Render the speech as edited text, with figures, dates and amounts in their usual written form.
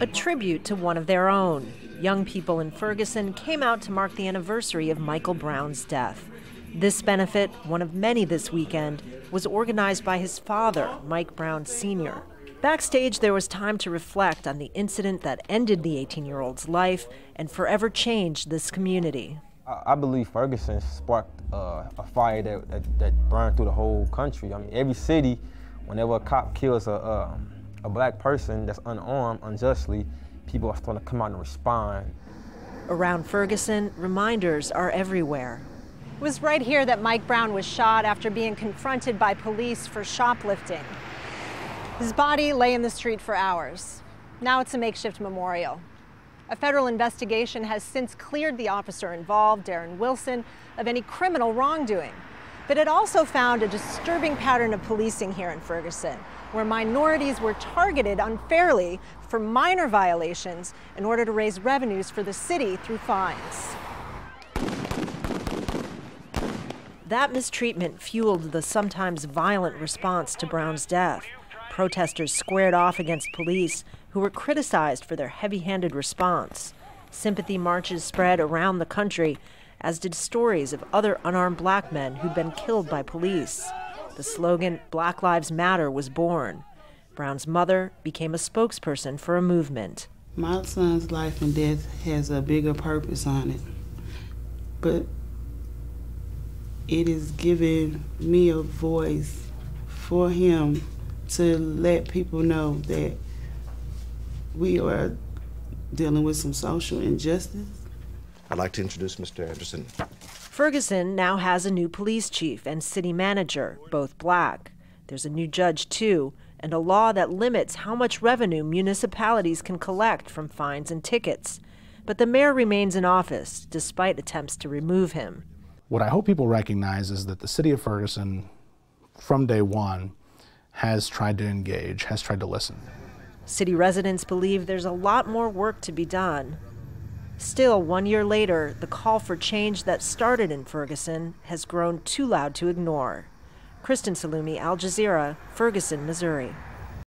A tribute to one of their own. Young people in Ferguson came out to mark the anniversary of Michael Brown's death. This benefit, one of many this weekend, was organized by his father, Mike Brown Sr. Backstage, there was time to reflect on the incident that ended the 18-year-old's life and forever changed this community. I believe Ferguson sparked a fire that burned through the whole country. I mean, every city, whenever a cop kills a black person that's unarmed unjustly, people are starting to come out and respond. Around Ferguson, reminders are everywhere. It was right here that Mike Brown was shot after being confronted by police for shoplifting. His body lay in the street for hours. Now it's a makeshift memorial. A federal investigation has since cleared the officer involved, Darren Wilson, of any criminal wrongdoing. But it also found a disturbing pattern of policing here in Ferguson, where minorities were targeted unfairly for minor violations in order to raise revenues for the city through fines. That mistreatment fueled the sometimes violent response to Brown's death. Protesters squared off against police, who were criticized for their heavy-handed response. Sympathy marches spread around the country, as did stories of other unarmed black men who'd been killed by police. The slogan, "Black Lives Matter," was born. Brown's mother became a spokesperson for a movement. My son's life and death has a bigger purpose on it, but it is giving me a voice for him to let people know that we are dealing with some social injustice. I'd like to introduce Mr. Anderson. Ferguson now has a new police chief and city manager, both black. There's a new judge, too, and a law that limits how much revenue municipalities can collect from fines and tickets. But the mayor remains in office, despite attempts to remove him. What I hope people recognize is that the city of Ferguson, from day one, has tried to engage, has tried to listen. City residents believe there's a lot more work to be done. Still, 1 year later, the call for change that started in Ferguson has grown too loud to ignore. Kristen Salumi, Al Jazeera, Ferguson, Missouri.